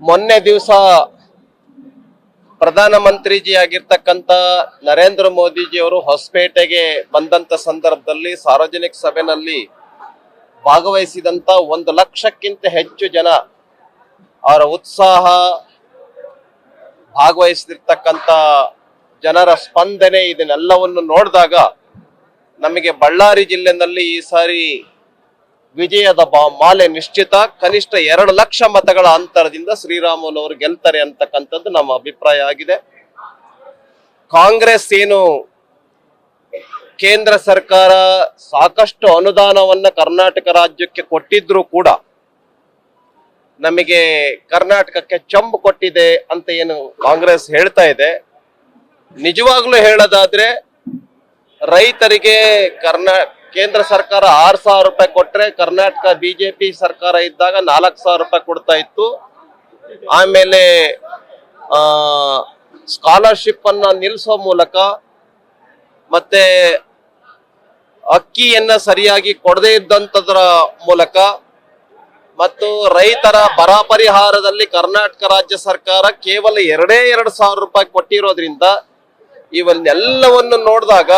ಮೊನ್ನೆ ದಿವಸ ಪ್ರಧಾನಮಂತ್ರಿಜಿ ಆಗಿರ್ತಕ್ಕಂಥ ನರೇಂದ್ರ ಮೋದಿಜಿಯವರು ಹೊಸಪೇಟೆಗೆ ಬಂದಂತ ಸಂದರ್ಭದಲ್ಲಿ ಸಾರ್ವಜನಿಕ ಸಭೆಯಲ್ಲಿ ಭಾಗವಹಿಸಿದಂತ 1 ಲಕ್ಷಕ್ಕಿಂತ ಹೆಚ್ಚು ಜನ ಅವರ ಉತ್ಸಾಹ, ಭಾಗವಹಿಸಿರ್ತಕ್ಕಂಥ ಜನರ ಸ್ಪಂದನೆ, ಇದನ್ನೆಲ್ಲವನ್ನು ನೋಡಿದಾಗ ನಮಗೆ ಬಳ್ಳಾರಿ ಜಿಲ್ಲೆನಲ್ಲಿ ಈ ಸಾರಿ ವಿಜಯದ ಮಾಲೆ ನಿಶ್ಚಿತ. ಕನಿಷ್ಠ 2 ಲಕ್ಷ ಮತಗಳ ಅಂತರದಿಂದ ಶ್ರೀರಾಮುಲು ಅವರು ಗೆಲ್ತಾರೆ ಅಂತಕ್ಕಂಥದ್ದು ನಮ್ಮ ಅಭಿಪ್ರಾಯ ಆಗಿದೆ. ಕಾಂಗ್ರೆಸ್ ಏನು ಕೇಂದ್ರ ಸರ್ಕಾರ ಸಾಕಷ್ಟು ಅನುದಾನವನ್ನ ಕರ್ನಾಟಕ ರಾಜ್ಯಕ್ಕೆ ಕೊಟ್ಟಿದ್ರು ಕೂಡ ನಮಗೆ ಕರ್ನಾಟಕಕ್ಕೆ ಚಂಬು ಕೊಟ್ಟಿದೆ ಅಂತ ಏನು ಕಾಂಗ್ರೆಸ್ ಹೇಳ್ತಾ ಇದೆ, ನಿಜವಾಗ್ಲೂ ಹೇಳೋದಾದ್ರೆ ರೈತರಿಗೆ ಕೇಂದ್ರ ಸರ್ಕಾರ 6,000 ರೂಪಾಯಿ ಕೊಟ್ರೆ ಕರ್ನಾಟಕ ಬಿಜೆಪಿ ಸರ್ಕಾರ ಇದ್ದಾಗ 4,000 ರೂಪಾಯಿ ಕೊಡ್ತಾ ಇತ್ತು. ಆಮೇಲೆ ಸ್ಕಾಲರ್ಶಿಪ್ ಅನ್ನ ನಿಲ್ಲಿಸೋ ಮೂಲಕ ಮತ್ತೆ ಅಕ್ಕಿಯನ್ನ ಸರಿಯಾಗಿ ಕೊಡದೇ ಇದ್ದಂತದ್ರ ಮೂಲಕ ಮತ್ತು ರೈತರ ಬರ ಪರಿಹಾರದಲ್ಲಿ ಕರ್ನಾಟಕ ರಾಜ್ಯ ಸರ್ಕಾರ ಕೇವಲ 2,000 ರೂಪಾಯಿ ಕೊಟ್ಟಿರೋದ್ರಿಂದ ಇವನ್ನೆಲ್ಲವನ್ನು ನೋಡಿದಾಗ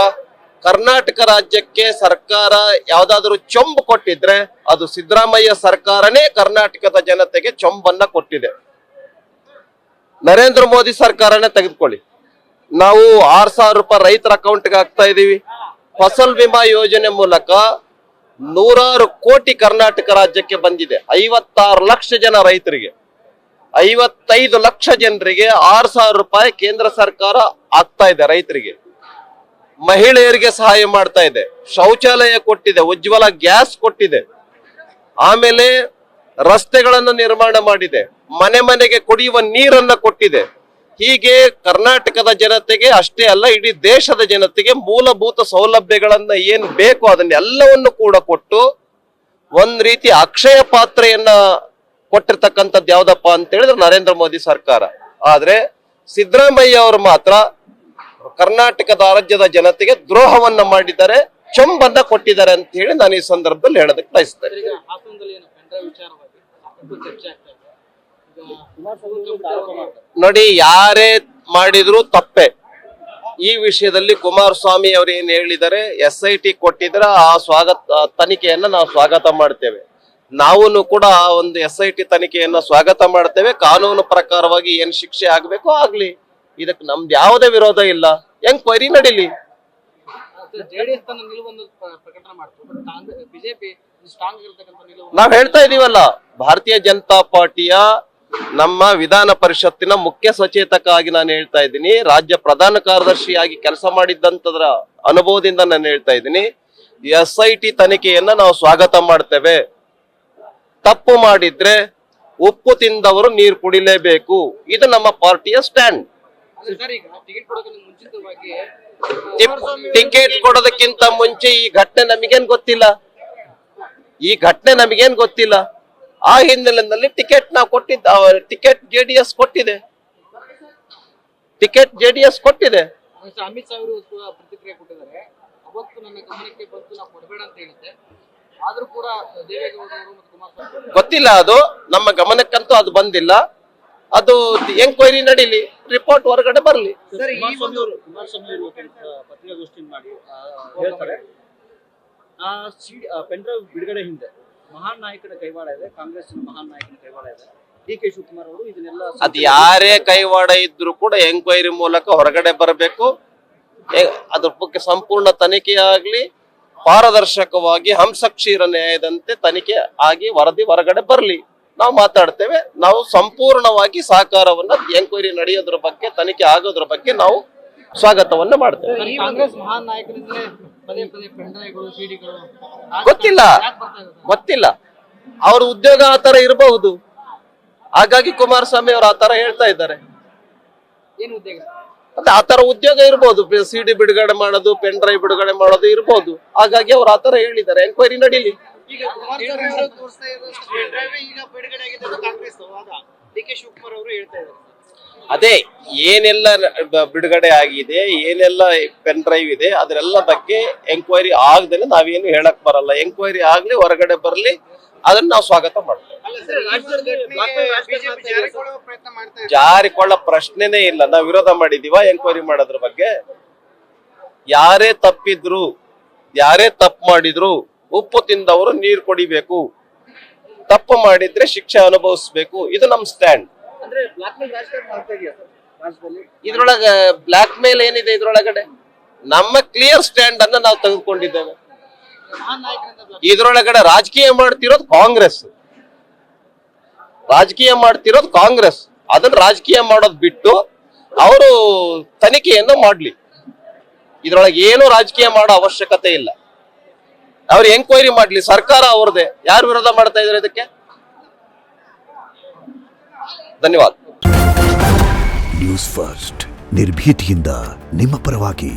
ಕರ್ನಾಟಕ ರಾಜ್ಯಕ್ಕೆ ಸರ್ಕಾರ ಯಾವ್ದಾದ್ರು ಚೊಂಬು ಕೊಟ್ಟಿದ್ರೆ ಅದು ಸಿದ್ದರಾಮಯ್ಯ ಸರ್ಕಾರನೇ ಕರ್ನಾಟಕದ ಜನತೆಗೆ ಚೊಂಬನ್ನ ಕೊಟ್ಟಿದೆ. ನರೇಂದ್ರ ಮೋದಿ ಸರ್ಕಾರನೇ ತೆಗೆದುಕೊಳ್ಳಿ, ನಾವು 6,000 ರೂಪಾಯಿ ರೈತರ ಅಕೌಂಟ್ಗೆ ಹಾಕ್ತಾ ಇದೀವಿ. ಫಸಲ್ ಬಿಮಾ ಯೋಜನೆ ಮೂಲಕ 100 ಕೋಟಿ ಕರ್ನಾಟಕ ರಾಜ್ಯಕ್ಕೆ ಬಂದಿದೆ. 56 ಲಕ್ಷ ಜನ ರೈತರಿಗೆ, 55 ಲಕ್ಷ ಜನರಿಗೆ 6,000 ರೂಪಾಯಿ ಕೇಂದ್ರ ಸರ್ಕಾರ ಆಗ್ತಾ ಇದೆ. ರೈತರಿಗೆ, ಮಹಿಳೆಯರಿಗೆ ಸಹಾಯ ಮಾಡ್ತಾ ಇದೆ, ಶೌಚಾಲಯ ಕೊಟ್ಟಿದೆ, ಉಜ್ವಲ ಗ್ಯಾಸ್ ಕೊಟ್ಟಿದೆ, ಆಮೇಲೆ ರಸ್ತೆಗಳನ್ನು ನಿರ್ಮಾಣ ಮಾಡಿದೆ, ಮನೆ ಮನೆಗೆ ಕುಡಿಯುವ ನೀರನ್ನ ಕೊಟ್ಟಿದೆ. ಹೀಗೆ ಕರ್ನಾಟಕದ ಜನತೆಗೆ ಅಷ್ಟೇ ಅಲ್ಲ, ಇಡೀ ದೇಶದ ಜನತೆಗೆ ಮೂಲಭೂತ ಸೌಲಭ್ಯಗಳನ್ನ ಏನ್ ಬೇಕು ಅದನ್ನೆಲ್ಲವನ್ನು ಕೂಡ ಕೊಟ್ಟು ಒಂದ್ ರೀತಿ ಅಕ್ಷಯ ಪಾತ್ರೆಯನ್ನ ಕೊಟ್ಟಿರ್ತಕ್ಕಂಥದ್ದು ಯಾವ್ದಪ್ಪ ಅಂತ ಹೇಳಿದ್ರೆ ನರೇಂದ್ರ ಮೋದಿ ಸರ್ಕಾರ. ಆದ್ರೆ ಸಿದ್ದರಾಮಯ್ಯ ಅವರು ಮಾತ್ರ ಕರ್ನಾಟಕದ ರಾಜ್ಯದ ಜನತೆಗೆ ದ್ರೋಹವನ್ನ ಮಾಡಿದ್ದಾರೆ, ಚೊಂಬನ್ನ ಕೊಟ್ಟಿದ್ದಾರೆ ಅಂತ ಹೇಳಿ ನಾನು ಈ ಸಂದರ್ಭದಲ್ಲಿ ಹೇಳೋದಕ್ಕೆ ಬಯಸ್ತೇನೆ. ನೋಡಿ, ಯಾರೇ ಮಾಡಿದ್ರು ತಪ್ಪೆ. ಈ ವಿಷಯದಲ್ಲಿ ಕುಮಾರಸ್ವಾಮಿ ಅವರು ಏನ್ ಹೇಳಿದ್ದಾರೆ, SIT ಕೊಟ್ಟಿದ್ರೆ ಆ ತನಿಖೆಯನ್ನ ನಾವು ಸ್ವಾಗತ ಮಾಡ್ತೇವೆ. ನಾವು ಕೂಡ ಒಂದು SIT ತನಿಖೆಯನ್ನ ಸ್ವಾಗತ ಮಾಡ್ತೇವೆ. ಕಾನೂನು ಪ್ರಕಾರವಾಗಿ ಏನ್ ಶಿಕ್ಷೆ ಆಗ್ಬೇಕೋ ಆಗ್ಲಿ, ಇದಕ್ಕೆ ನಮ್ದು ಯಾವುದೇ ವಿರೋಧ ಇಲ್ಲ. ಎಂಕ್ವೈರಿ ನಡೀಲಿ. ನಾವ್ ಹೇಳ್ತಾ ಇದೀವಲ್ಲ, ಭಾರತೀಯ ಜನತಾ ಪಾರ್ಟಿಯ ನಮ್ಮ ವಿಧಾನ ಪರಿಷತ್ತಿನ ಮುಖ್ಯ ಸಚೇತಕ ಆಗಿ ನಾನು ಹೇಳ್ತಾ ಇದ್ದೀನಿ, ರಾಜ್ಯ ಪ್ರಧಾನ ಕಾರ್ಯದರ್ಶಿಯಾಗಿ ಕೆಲಸ ಮಾಡಿದ್ದಂತದ್ರ ಅನುಭವದಿಂದ ನಾನು ಹೇಳ್ತಾ ಇದ್ದೀನಿ, SIT ತನಿಖೆಯನ್ನ ನಾವು ಸ್ವಾಗತ ಮಾಡ್ತೇವೆ. ತಪ್ಪು ಮಾಡಿದ್ರೆ ಉಪ್ಪು ತಿಂದವರು ನೀರು ಕುಡಿಲೇಬೇಕು, ಇದು ನಮ್ಮ ಪಾರ್ಟಿಯ ಸ್ಟ್ಯಾಂಡ್. ಟಿಕೆಟ್ ಕೊಡೋದಕ್ಕಿಂತ ಮುಂಚೆ ಈ ಘಟನೆ ನಮಗೇನ್ ಗೊತ್ತಿಲ್ಲ. ಆ ಹಿನ್ನೆಲೆಯಲ್ಲಿ ಟಿಕೆಟ್ ನಾವು ಕೊಟ್ಟಿದ್ದ, ಟಿಕೆಟ್ JDS ಕೊಟ್ಟಿದೆ. ಅಮಿತ್ ಶಾ ಅವರು ಪ್ರತಿಕ್ರಿಯೆ ಕೊಟ್ಟಿದ್ದಾರೆ. ಅವತ್ತು ನನ್ನ ಗಮನಕ್ಕೆ ಬಂತು, ನಾವು ಕೊಡಬೇಡ ಅಂತ ಹೇಳಿದ್ದೆ, ಆದ್ರೂ ಕೂಡ ದೇವೇಗೌಡರು ಮತ್ತು ಕುಮಾರಸ್ವಾಮಿ ಗೊತ್ತಿಲ್ಲ, ಅದು ನಮ್ಮ ಗಮನಕ್ಕಂತೂ ಅದು ಬಂದಿಲ್ಲ. ಅದು ಎಂಕ್ವೈರಿ ನಡೀಲಿ, ರಿಪೋರ್ಟ್ ಹೊರಗಡೆ ಬರಲಿ. ಕುಮಾರಸ್ವಾಮಿ ಪತ್ರಿಕಾಗೋಷ್ಠಿ ಮಾಡಿ ಹೇಳ್ತಾರೆ, ಪೆನ್ಡ್ರೈವ್ ಬಿಡುಗಡೆ ಹಿಂದೆ ಮಹಾನ್ ನಾಯಕನ ಕೈವಾಡ ಇದೆ, ಕಾಂಗ್ರೆಸ್ನ ಮಹಾನ್ ನಾಯಕನ ಕೈವಾಡ ಇದೆ. DK ಶಿವಕುಮಾರ್ ಅವರು ಇದನ್ನೆಲ್ಲ, ಅದು ಯಾರೇ ಕೈವಾಡ ಇದ್ರು ಕೂಡ ಎಂಕ್ವೈರಿ ಮೂಲಕ ಹೊರಗಡೆ ಬರಬೇಕು. ಅದ್ರ ಬಗ್ಗೆ ಸಂಪೂರ್ಣ ತನಿಖೆ ಆಗ್ಲಿ, ಪಾರದರ್ಶಕವಾಗಿ ಹಂಸಕ್ಷೀರ ನ್ಯಾಯದಂತೆ ತನಿಖೆ ಆಗಿ ವರದಿ ಹೊರಗಡೆ ಬರಲಿ. ನಾವು ಮಾತಾಡ್ತೇವೆ. ನಾವು ಸಂಪೂರ್ಣವಾಗಿ ಸಹಕಾರವನ್ನ ಎಂಕ್ವೈರಿ ನಡೆಯೋದ್ರ ಬಗ್ಗೆ, ತನಿಖೆ ಆಗೋದ್ರ ಬಗ್ಗೆ ನಾವು ಸ್ವಾಗತವನ್ನ ಮಾಡ್ತೇವೆ. ಗೊತ್ತಿಲ್ಲ, ಅವ್ರ ಉದ್ಯೋಗ ಆತರ ಇರಬಹುದು, ಹಾಗಾಗಿ ಕುಮಾರಸ್ವಾಮಿ ಅವರು ಆತರ ಹೇಳ್ತಾ ಇದ್ದಾರೆ. ಅದೇ ಆತರ ಉದ್ಯೋಗ ಇರ್ಬೋದು, CD ಬಿಡುಗಡೆ ಮಾಡೋದು, ಪೆನ್ ಡ್ರೈವ್ ಬಿಡುಗಡೆ ಮಾಡೋದು ಇರ್ಬೋದು, ಹಾಗಾಗಿ ಅವ್ರು ಆತರ ಹೇಳಿದ್ದಾರೆ. ಎಂಕ್ವೈರಿ ನಡೀಲಿ. DK ಶಿವಕುಮಾರ್ ಅವರು ಹೇಳ್ತಾ ಇದ್ದಾರೆ. ಅದೇ ಏನೆಲ್ಲ ಬಿಡುಗಡೆ ಆಗಿದೆ, ಏನೆಲ್ಲ ಪೆನ್ ಡ್ರೈವ್ ಇದೆ, ಅದರೆಲ್ಲ ಬಗ್ಗೆ ಎಂಕ್ವೈರಿ ಆಗದೇನೆ ನಾವೇನು ಹೇಳಕ್ ಬರಲ್ಲ. ಎಂಕ್ವೈರಿ ಆಗ್ಲಿ, ಹೊರಗಡೆ ಬರ್ಲಿ, ಅದನ್ನ ನಾವು ಸ್ವಾಗತ ಮಾಡ್ತೇವೆ. ಜಾರಿಕೊಳ್ಳೋ ಪ್ರಶ್ನೆನೇ ಇಲ್ಲ. ನಾವು ವಿರೋಧ ಮಾಡಿದೀವ ಎಂಕ್ವೈರಿ ಮಾಡೋದ್ರ ಬಗ್ಗೆ? ಯಾರೇ ತಪ್ಪಿದ್ರು, ಯಾರೇ ತಪ್ಪು ಮಾಡಿದ್ರು ಉಪ್ಪು ತಿಂದವರು ನೀರು ಕುಡಿಬೇಕು, ತಪ್ಪು ಮಾಡಿದ್ರೆ ಶಿಕ್ಷೆ ಅನುಭವಿಸ್ಬೇಕು. ಇದು ನಮ್ ಸ್ಟ್ಯಾಂಡ್. ಇದ್ರೊಳಗ ಬ್ಲಾಕ್ ಮೇಲ್ ಏನಿದೆ? ಇದ್ರೊಳಗಡೆ ನಮ್ಮ ಕ್ಲಿಯರ್ ಸ್ಟ್ಯಾಂಡ್ ಅನ್ನ ನಾವು ತೆಗೆದುಕೊಂಡಿದ್ದೇವೆ. ಇದ್ರೊಳಗಡೆ ರಾಜಕೀಯ ಮಾಡ್ತಿರೋದು ಕಾಂಗ್ರೆಸ್, ಅದನ್ನ ರಾಜಕೀಯ ಮಾಡೋದ್ ಬಿಟ್ಟು ಅವರು ತನಿಖೆಯನ್ನು ಮಾಡ್ಲಿ. ಇದ್ರೊಳಗೆ ಏನು ರಾಜಕೀಯ ಮಾಡೋ ಅವಶ್ಯಕತೆ ಇಲ್ಲ. ಅವ್ರು ಎಂಕ್ವೈರಿ ಮಾಡ್ಲಿ, ಸರ್ಕಾರ ಅವ್ರದೇ. ಯಾರು ವಿರೋಧ ಮಾಡ್ತಾ ಇದಾರೆ ಇದಕ್ಕೆ? ಧನ್ಯವಾದ. ನ್ಯೂಸ್ ಫಸ್ಟ್, ನಿರ್ಭೀತಿಯಿಂದ ನಿಮ್ಮ ಪರವಾಗಿ.